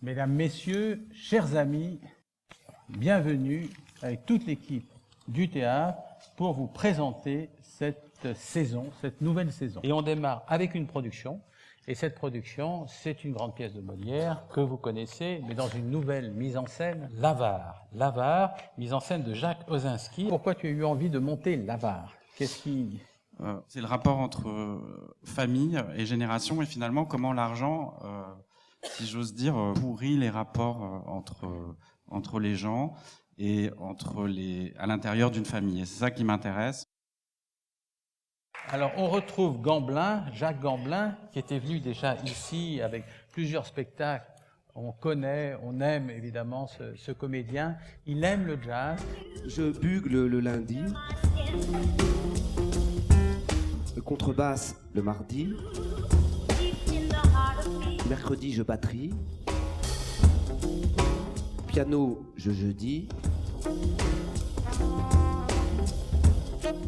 Mesdames, Messieurs, chers amis, bienvenue avec toute l'équipe du théâtre pour vous présenter cette saison, cette nouvelle saison. Et on démarre avec une production, et cette production, c'est une grande pièce de Molière que vous connaissez, mais dans une nouvelle mise en scène, L'Avare. L'Avare, mise en scène de Jacques Osinski. Pourquoi tu as eu envie de monter L'Avare? Qu'est-ce qui... C'est le rapport entre famille et génération, et finalement comment l'argent, si j'ose dire, pourrit les rapports entre les gens et à l'intérieur d'une famille. Et c'est ça qui m'intéresse. Alors, on retrouve Gamblin, Jacques Gamblin, qui était venu déjà ici avec plusieurs spectacles. On connaît, on aime évidemment ce comédien. Il aime le jazz. Je bugle le lundi, le contrebasse le mardi, mercredi je batterie, piano je jeudi,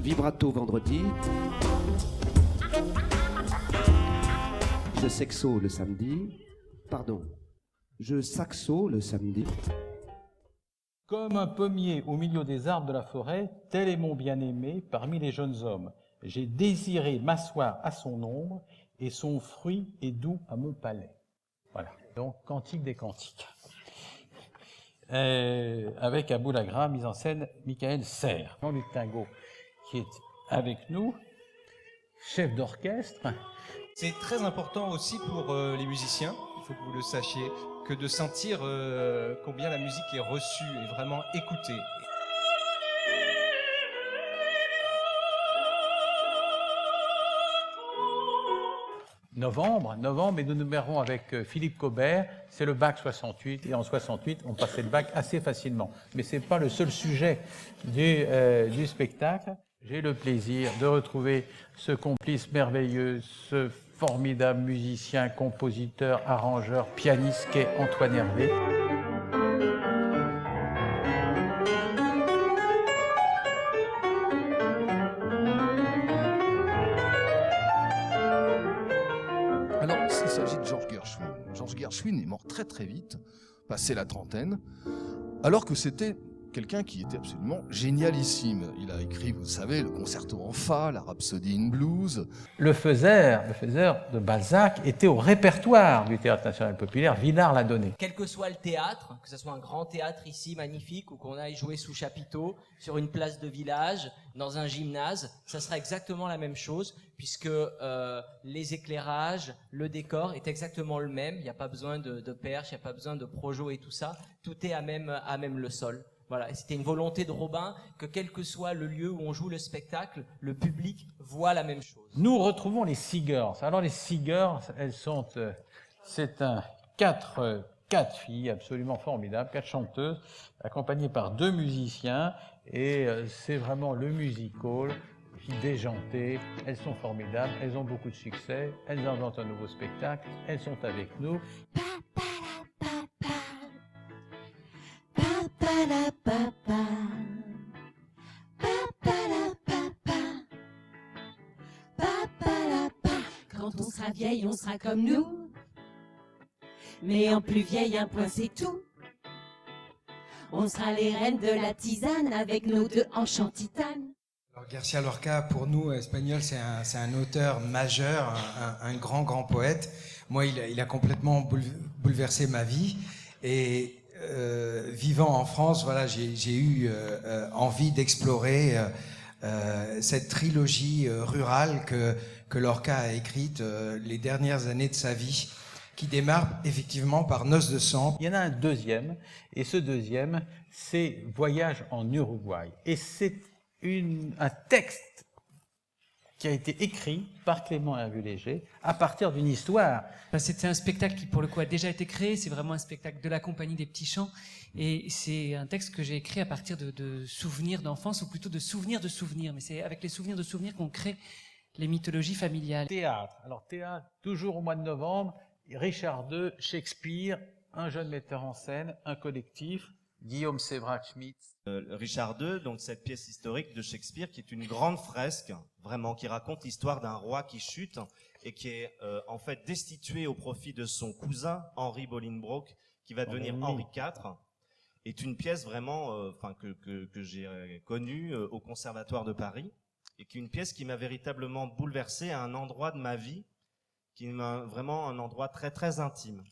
vibrato vendredi, je saxo le samedi, je saxo le samedi. Comme un pommier au milieu des arbres de la forêt, tel est mon bien-aimé parmi les jeunes hommes. J'ai désiré m'asseoir à son ombre, et son fruit est doux à mon palais. Voilà, donc Cantique des Cantiques. Avec à Boulagra, mise en scène Michael Serres. Jean-Luc Tingot, qui est avec nous, chef d'orchestre. C'est très important aussi pour les musiciens, il faut que vous le sachiez, que de sentir combien la musique est reçue et vraiment écoutée. Novembre, et nous numéros avec Philippe Cobert, c'est le bac 68, et en 68, on passait le bac assez facilement. Mais c'est pas le seul sujet du spectacle. J'ai le plaisir de retrouver ce complice merveilleux, ce formidable musicien, compositeur, arrangeur, pianiste qu'est Antoine Hervé. Alors, il s'agit de Georges Gershwin. Georges Gershwin est mort très très vite, passé la trentaine, alors que c'était quelqu'un qui était absolument génialissime. Il a écrit, vous savez, le concerto en fa, la Rhapsody in blues. Le faiseur de Balzac était au répertoire du Théâtre National Populaire, Villard l'a donné. Quel que soit le théâtre, que ce soit un grand théâtre ici, magnifique, ou qu'on aille jouer sous chapiteau, sur une place de village, dans un gymnase, ça sera exactement la même chose, puisque les éclairages, le décor est exactement le même, il n'y a pas besoin de perches, il n'y a pas besoin de projo et tout ça, tout est à même le sol. Voilà, c'était une volonté de Robin que quel que soit le lieu où on joue le spectacle, le public voit la même chose. Nous retrouvons les Seegers. Alors les Seegers, elles sont, c'est quatre filles absolument formidables, 4 chanteuses, accompagnées par 2 musiciens, et c'est vraiment le music hall, déjanté. Elles sont formidables, elles ont beaucoup de succès, elles inventent un nouveau spectacle, elles sont avec nous. Quand on sera vieille, on sera comme nous. Mais en plus vieille, un point c'est tout. On sera les reines de la tisane avec nos 2 hanches en titane. Alors García Lorca, pour nous, Espagnols, c'est un auteur majeur, un grand poète. Moi, il a complètement bouleversé ma vie. Et vivant en France, voilà, j'ai eu envie d'explorer cette trilogie rurale que Lorca a écrite les dernières années de sa vie, qui démarre effectivement par Noces de sang. Il y en a un deuxième, et ce deuxième, c'est Voyage en Uruguay. Et c'est un texte qui a été écrit par Clément Hervé-Léger à partir d'une histoire. C'était un spectacle qui, pour le coup, a déjà été créé. C'est vraiment un spectacle de la Compagnie des Petits Chants. Et c'est un texte que j'ai écrit à partir de souvenirs d'enfance, ou plutôt de souvenirs de souvenirs. Mais c'est avec les souvenirs de souvenirs qu'on crée les mythologies familiales. Théâtre. Alors théâtre, toujours au mois de novembre, Richard II, Shakespeare, un jeune metteur en scène, un collectif, Guillaume Sévrac-Schmitt. Richard II, donc cette pièce historique de Shakespeare qui est une grande fresque, vraiment, qui raconte l'histoire d'un roi qui chute et qui est en fait destitué au profit de son cousin Henry Bolingbroke, qui va devenir Henri IV, est une pièce vraiment, que j'ai connue au Conservatoire de Paris, et qui est une pièce qui m'a véritablement bouleversé à un endroit de ma vie, qui m'a vraiment un endroit très très intime.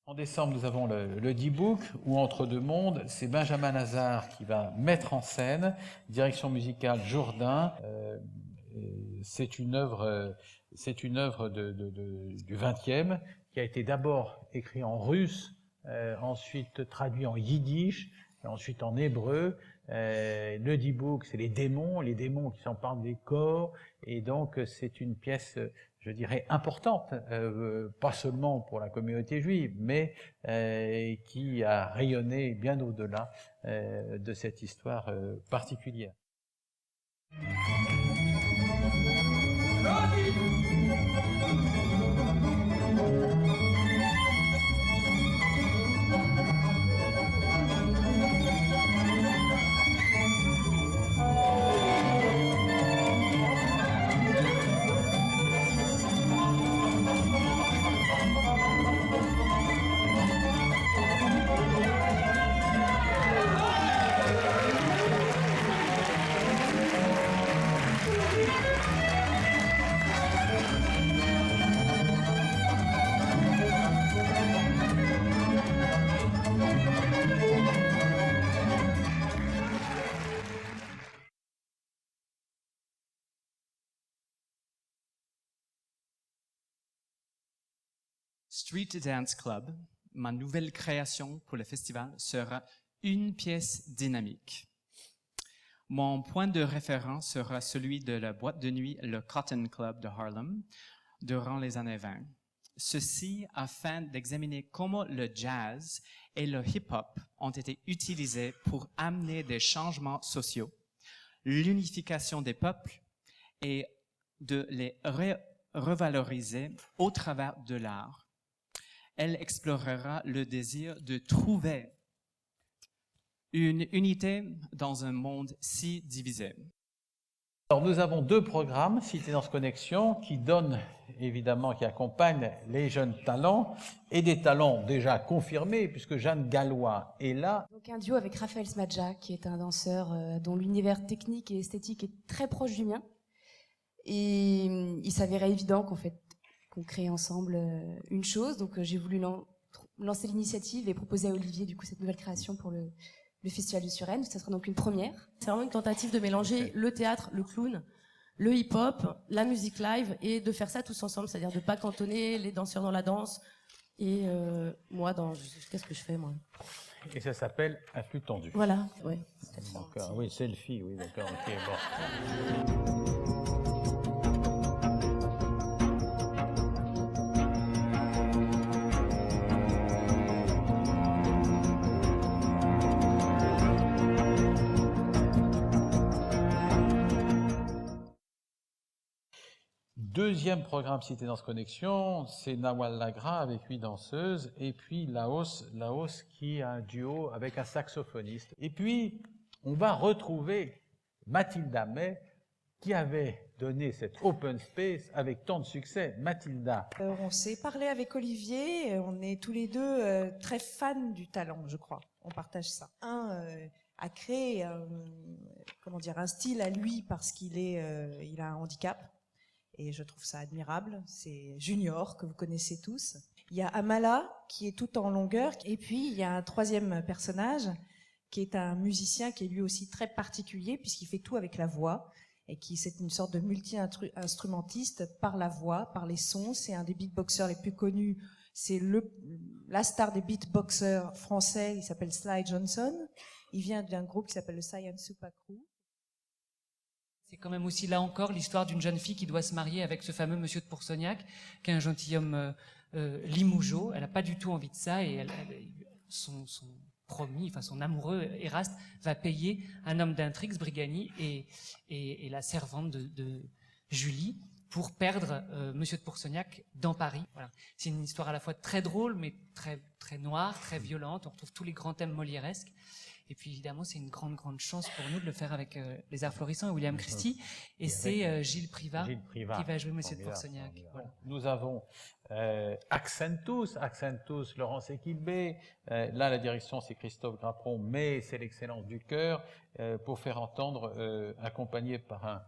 En décembre, nous avons le D-Book, ou Entre deux mondes. C'est Benjamin Lazare qui va mettre en scène, direction musicale Jourdain. C'est une œuvre du XXe qui a été d'abord écrite en russe, ensuite traduit en yiddish, et ensuite en hébreu. Le D-Book, c'est les démons qui s'emparent des corps, et donc c'est une pièce, je dirais, importante, pas seulement pour la communauté juive, mais qui a rayonné bien au-delà de cette histoire particulière. Street Dance Club, ma nouvelle création pour le festival, sera une pièce dynamique. Mon point de référence sera celui de la boîte de nuit, le Cotton Club de Harlem, durant les années 20. Ceci afin d'examiner comment le jazz et le hip-hop ont été utilisés pour amener des changements sociaux, l'unification des peuples et de les revaloriser au travers de l'art. Elle explorera le désir de trouver une unité dans un monde si divisé. Alors nous avons deux programmes, Cités-Danse Connexion, qui donnent, évidemment, qui accompagnent les jeunes talents, et des talents déjà confirmés, puisque Jeanne Gallois est là. Donc un duo avec Raphaël Smadja, qui est un danseur dont l'univers technique et esthétique est très proche du mien. Et il s'avérait évident qu'on crée ensemble une chose. Donc j'ai voulu lancer l'initiative et proposer à Olivier du coup cette nouvelle création pour le Festival de Suresnes. Ça sera donc une première. C'est vraiment une tentative de mélanger le théâtre, le clown, le hip-hop, la musique live, et de faire ça tous ensemble, c'est-à-dire de pas cantonner les danseurs dans la danse et moi qu'est-ce que je fais moi. Et ça s'appelle Un flux tendu. Voilà, ouais. Donc, oui, selfie, oui, d'accord, ok, bon. Deuxième programme Cités-Danse Connexion, c'est Nawal Lagra avec 8 danseuses, et puis Laos qui a un duo avec un saxophoniste. Et puis, on va retrouver Mathilda May, qui avait donné cet open space avec tant de succès. Mathilda. On s'est parlé avec Olivier, on est tous les deux très fans du talent, je crois. On partage ça. A créé un style à lui parce il a un handicap. Et je trouve ça admirable. C'est Junior, que vous connaissez tous. Il y a Amala, qui est tout en longueur. Et puis, il y a un troisième personnage, qui est un musicien qui est lui aussi très particulier, puisqu'il fait tout avec la voix. Et c'est une sorte de multi-instrumentiste par la voix, par les sons. C'est un des beatboxers les plus connus. C'est la star des beatboxers français. Il s'appelle Sly Johnson. Il vient d'un groupe qui s'appelle le Science Super Crew. C'est quand même aussi, là encore, l'histoire d'une jeune fille qui doit se marier avec ce fameux monsieur de Pourceaugnac, qui est un gentilhomme limougeot. Elle n'a pas du tout envie de ça, et son amoureux, Eraste, va payer un homme d'intrigue, Brigani, et la servante de Julie, pour perdre monsieur de Pourceaugnac dans Paris. Voilà. C'est une histoire à la fois très drôle, mais très, très noire, très violente. On retrouve tous les grands thèmes molièresques. Et puis évidemment, c'est une grande, grande chance pour nous de le faire avec les Arts Florissants et William Christie. Et c'est Gilles Privat qui va jouer Monsieur de Pourceaugnac. Voilà. Nous avons Accentus, Laurence Equilbé. Là, la direction, c'est Christophe Grappon, mais c'est l'excellence du chœur pour faire entendre, accompagné par un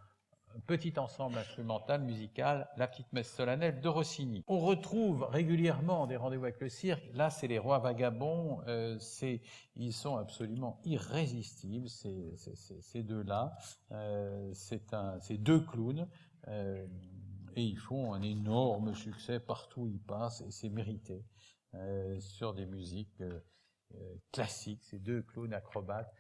petit ensemble instrumental, musical, la petite messe solennelle de Rossini. On retrouve régulièrement des rendez-vous avec le cirque. Là, c'est les Rois Vagabonds. Ils sont absolument irrésistibles, ces deux-là. C'est deux clowns. Et ils font un énorme succès partout où ils passent, et c'est mérité. Sur des musiques classiques, ces deux clowns acrobates.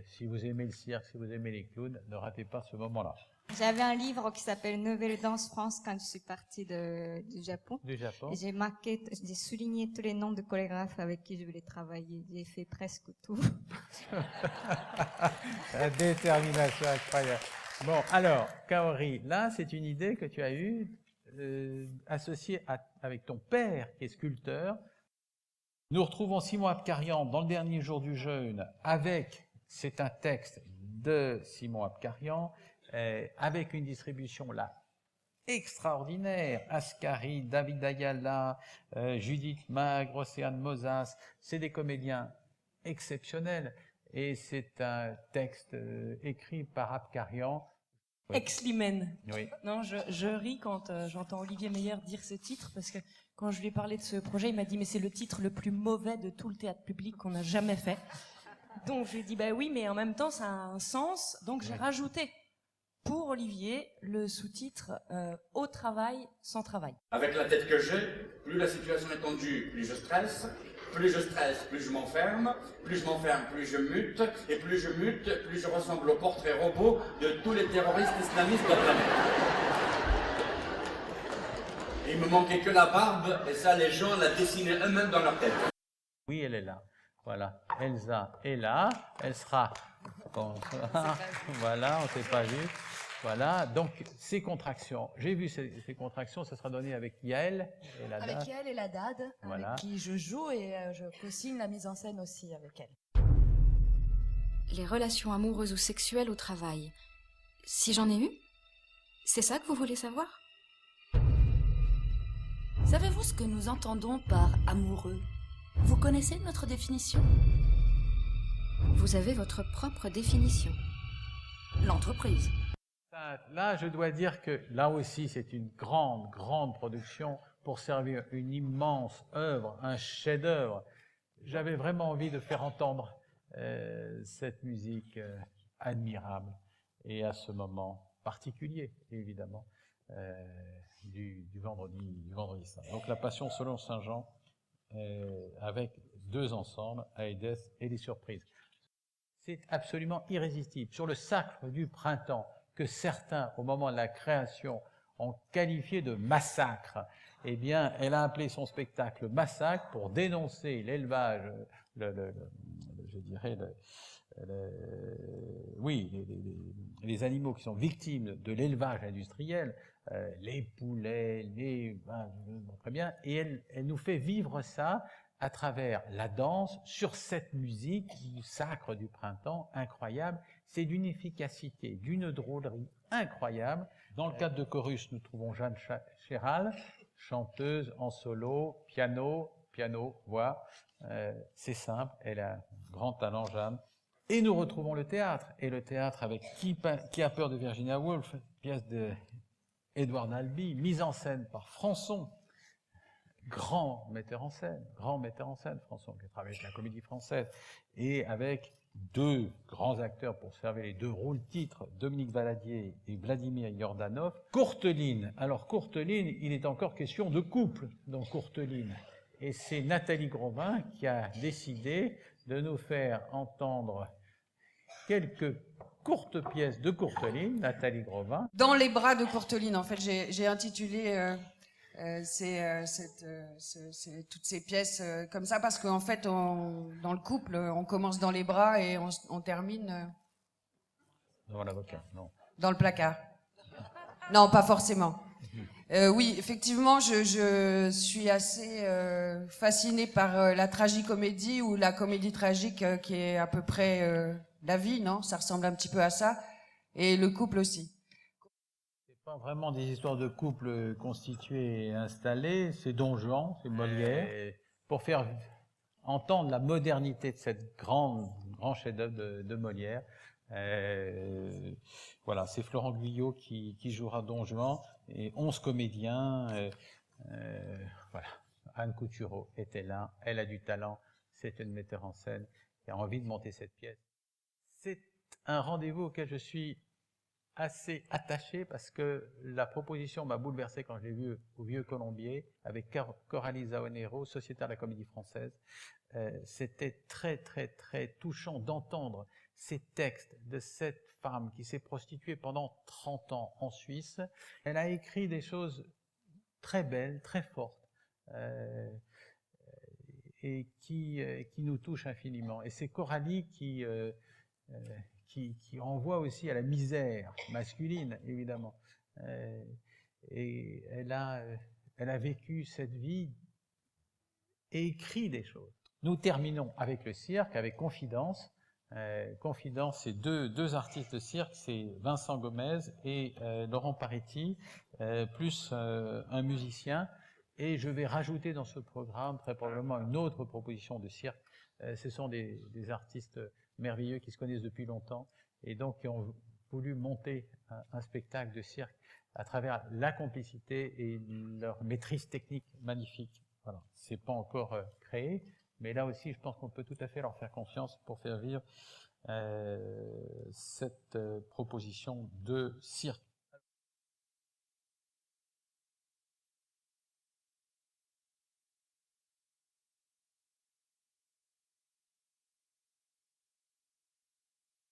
Si vous aimez le cirque, si vous aimez les clowns, ne ratez pas ce moment-là. J'avais un livre qui s'appelle Nouvelle Danse France quand je suis partie du Japon. Du Japon. Et j'ai souligné tous les noms de chorégraphes avec qui je voulais travailler. J'ai fait presque tout. La détermination incroyable. Bon, alors, Kaori, là, c'est une idée que tu as eue, associée avec ton père, qui est sculpteur. Nous retrouvons Simon Abkarian dans Le Dernier Jour du Jeûne, c'est un texte de Simon Abkarian, avec une distribution là extraordinaire. Ascari, David Ayala, Judith Magre, Océane Mosas, c'est des comédiens exceptionnels. Et c'est un texte écrit par Abkarian. Oui. Ex-Limen. Oui. Non, je ris quand j'entends Olivier Meyer dire ce titre, parce que quand je lui ai parlé de ce projet, il m'a dit « mais c'est le titre le plus mauvais de tout le théâtre public qu'on a jamais fait ». Donc je lui ai dit « bah oui, mais en même temps ça a un sens ». Donc j'ai rajouté pour Olivier le sous-titre « Au travail, sans travail ». Avec la tête que j'ai, plus la situation est tendue, plus je stresse. Plus je stresse, plus je m'enferme. Plus je m'enferme, plus je mute. Et plus je mute, plus je ressemble au portrait robot de tous les terroristes islamistes de la planète. Et il me manquait que la barbe, et ça, les gens la dessinaient eux-mêmes dans leur tête. Oui, elle est là. Voilà. Elsa est là. Elle sera. Bon, voilà, on ne s'est pas vu. Voilà, donc ces contractions, j'ai vu ces contractions, ça sera donné avec Yael et la Dad. Avec Yael et la Dad, voilà. Avec qui je joue et je co-signe la mise en scène aussi avec elle. Les relations amoureuses ou sexuelles au travail, si j'en ai eu, c'est ça que vous voulez savoir? Savez-vous ce que nous entendons par amoureux? Vous connaissez notre définition? Vous avez votre propre définition. L'entreprise. Là, je dois dire que là aussi, c'est une grande, grande production pour servir une immense œuvre, un chef-d'œuvre. J'avais vraiment envie de faire entendre cette musique admirable et à ce moment particulier, évidemment, du vendredi saint. Donc la Passion selon Saint Jean, avec deux ensembles, Aïdès et les surprises. C'est absolument irrésistible. Sur le sacre du printemps, que certains, au moment de la création, ont qualifié de massacre, eh bien, elle a appelé son spectacle massacre pour dénoncer l'élevage, les animaux qui sont victimes de l'élevage industriel, les poulets, très bien, et elle nous fait vivre ça à travers la danse, sur cette musique du sacre du printemps, incroyable. C'est d'une efficacité, d'une drôlerie incroyable. Dans le cadre de Chorus, nous trouvons Jeanne Chéral, chanteuse en solo, piano, voix. C'est simple, elle a un grand talent, Jeanne. Et nous retrouvons le théâtre. Et le théâtre avec Qui a peur de Virginia Woolf, pièce de Edouard Albee, mise en scène par Françon. Grand metteur en scène, François, qui travaille avec la Comédie Française, et avec deux grands acteurs pour servir les deux rôles-titres, Dominique Valadier et Vladimir Yordanov. Courteline. Alors Courteline, il est encore question de couple dans Courteline. Et c'est Nathalie Grovin qui a décidé de nous faire entendre quelques courtes pièces de Courteline, Nathalie Grovin. Dans les bras de Courteline, en fait, j'ai intitulé toutes ces pièces comme ça, parce qu'en fait, dans le couple, on commence dans les bras et on termine Devant l'avocat, non. Dans le placard. Non, pas forcément. Oui, effectivement, je suis assez fascinée par la tragicomédie ou la comédie tragique qui est à peu près la vie, non? Ça ressemble un petit peu à ça. Et le couple aussi. C'est pas vraiment des histoires de couple constituées et installées, c'est Don Juan, c'est Molière. Pour faire entendre la modernité de cette grand chef-d'œuvre de Molière, voilà, c'est Florent Guyot qui jouera Don Juan, et 11 comédiens, voilà. Anne Coutureau était là, elle a du talent, c'est une metteur en scène qui a envie de monter cette pièce. C'est un rendez-vous auquel je suis assez attaché parce que la proposition m'a bouleversé quand je l'ai vu au Vieux Colombier avec Coralie Zaonero, sociétaire de la Comédie Française. C'était très très très touchant d'entendre ces textes de cette femme qui s'est prostituée pendant 30 ans en Suisse. Elle a écrit des choses très belles, très fortes, et qui nous touchent infiniment. Et c'est Coralie qui renvoie aussi à la misère masculine, évidemment. Et elle a vécu cette vie et écrit des choses. Nous terminons avec le cirque, avec Confidence. Confidence, c'est deux artistes de cirque, c'est Vincent Gomez et Laurent Paretti, plus un musicien. Et je vais rajouter dans ce programme très probablement une autre proposition de cirque. Ce sont des artistes merveilleux qui se connaissent depuis longtemps et donc qui ont voulu monter un spectacle de cirque à travers la complicité et leur maîtrise technique magnifique. Voilà, c'est pas encore créé, mais là aussi, je pense qu'on peut tout à fait leur faire confiance pour faire vivre cette proposition de cirque.